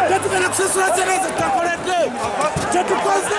tetugenda kusasula sente zitakoledde kyetukoze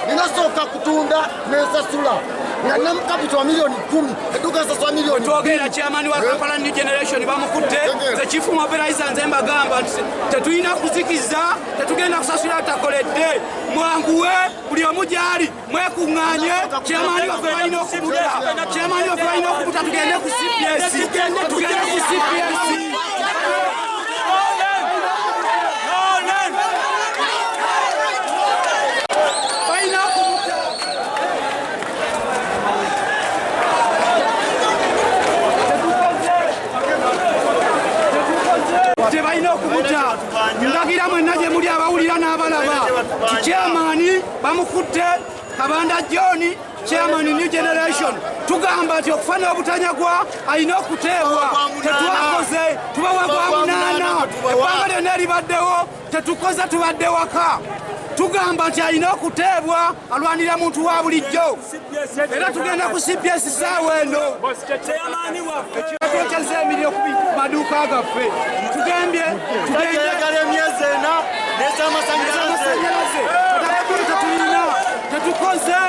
ninasoka kutunda nesasula ngana mkapito wa milioni 10 eduka sasa wa milioni twogera chairman wa Kampala New Generation bamukutte ze chief mobilizer nzemba gamba tetuyina kuzikiza tetugenda kusasula takoledde mwanguwe buli omujali mwekunganye chairman wa Kampala okubuta chairman wa Kampala okubuta tugende ku CPS tugende ku CPS tebalina okubuta ndagira mwenna gye muli abawulira n'abalaba chairman bamukutte Kabanda John chairman New Generation tugamba nti okufana obutanyagwa alina okuteebwa tetwakoze tubawa gwa munaana ebbanga lyonna eribaddewo tetukoze tubadde waka tugamba nti alina okuteebwa alwanira muntu wa bulijjo era tugenda ku CPS saawa eno ekiragiro kya ezemyezi ku maduuka gaffe tugembye emyezi ena n'ez'amasannyalaze tetulina tetukoze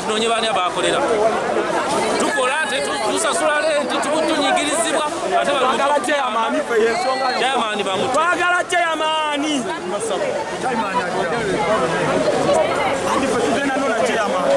Tunonye bani abakolera tukola ate tusasula lenti tunyigirizibwa ate balagala chairman fe yensonga chairman bamutu twagala chairman andi fe tudena nona chairman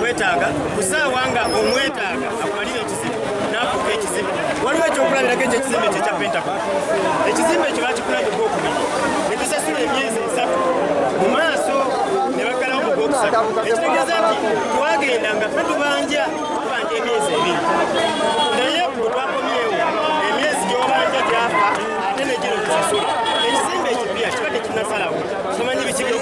kwetaaga kusawanga omwetaaga akwalira ekizibu n'afuuka ekizibu waliwo ekyokulabirako ekyo ekizimbe ekyo ekya Pentagon ekizimbe ekyo bakikulabye gwokubiri ne tusasula emyezi 3 mu maaso ne baggalawo mu gwokusatu ekitegeeza nti twagenda nga ffe tubanja emyezi 2 naye bwe twakomyewo emyezi gy'obanja gyafa ate ne gino tusasula ekizimbe ekipya kibadde kinnasalawo tumanyi bikiri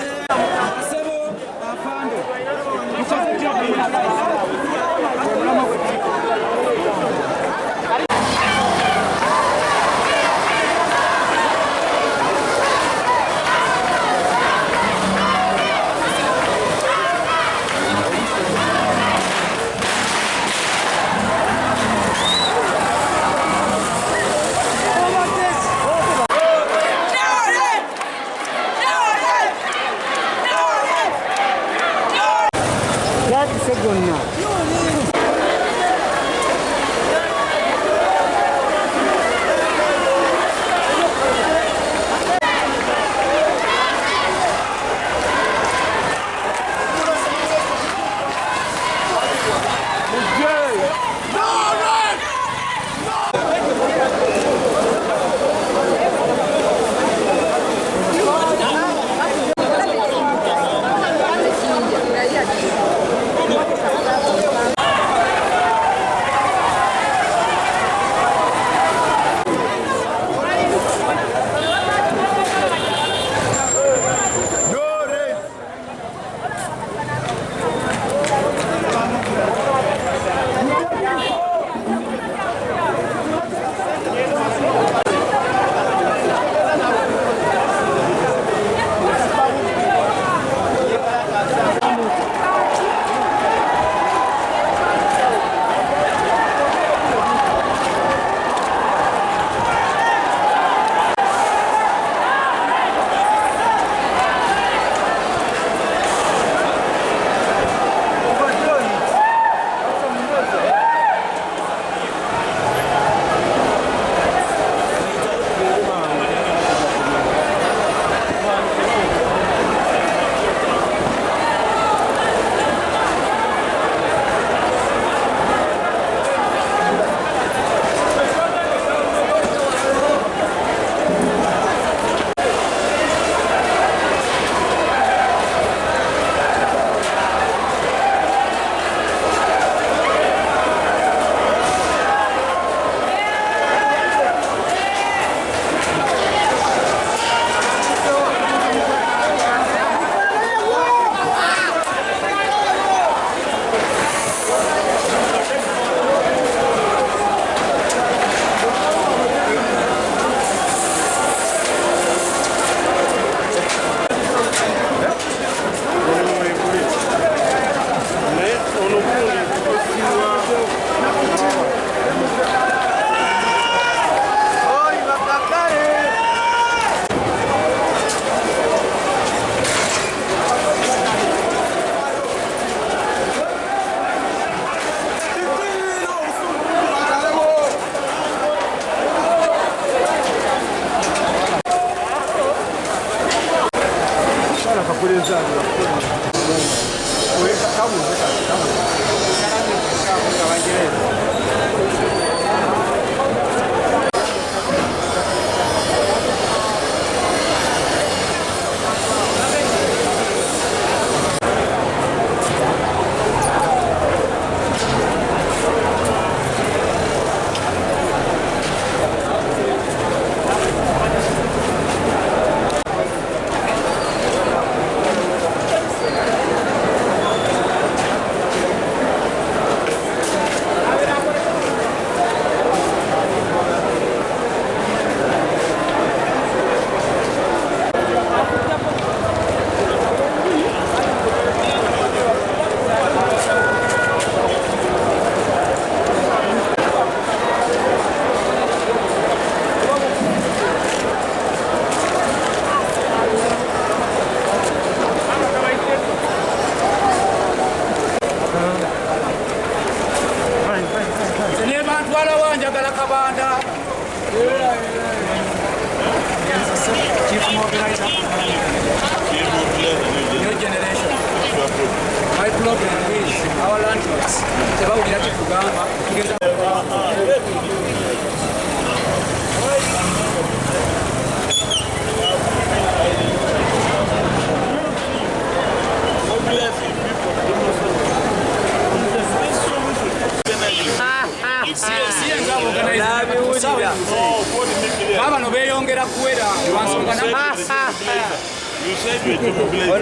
You said you were mobilizing.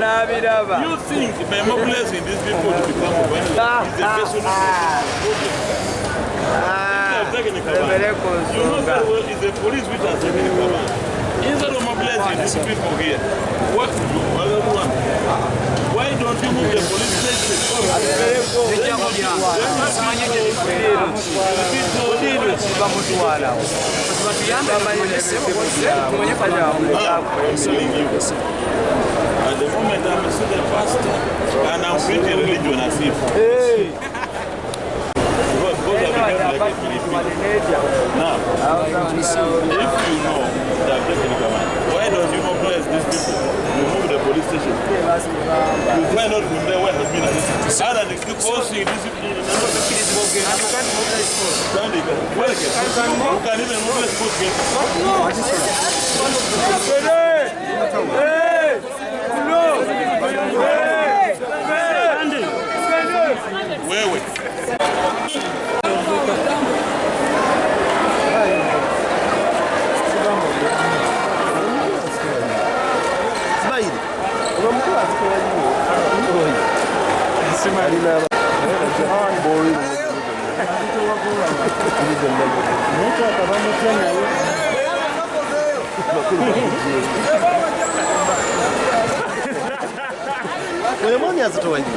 You think by mobilizing these people to become one is the best solution? You know that well, it's the police which has taken the command. Instead of mobilizing these people here, what do you want? Why don't you move the police station? At the moment, I'm a student pastor and I'm preaching religion as if. Now, if you know that why don't you mobilize these people? You move the police station. You find out from there what has been arrested. Other than the causing discipline, you can't mobilize force. You can even mobilize force. Wewe. Wewe azitoa hivi.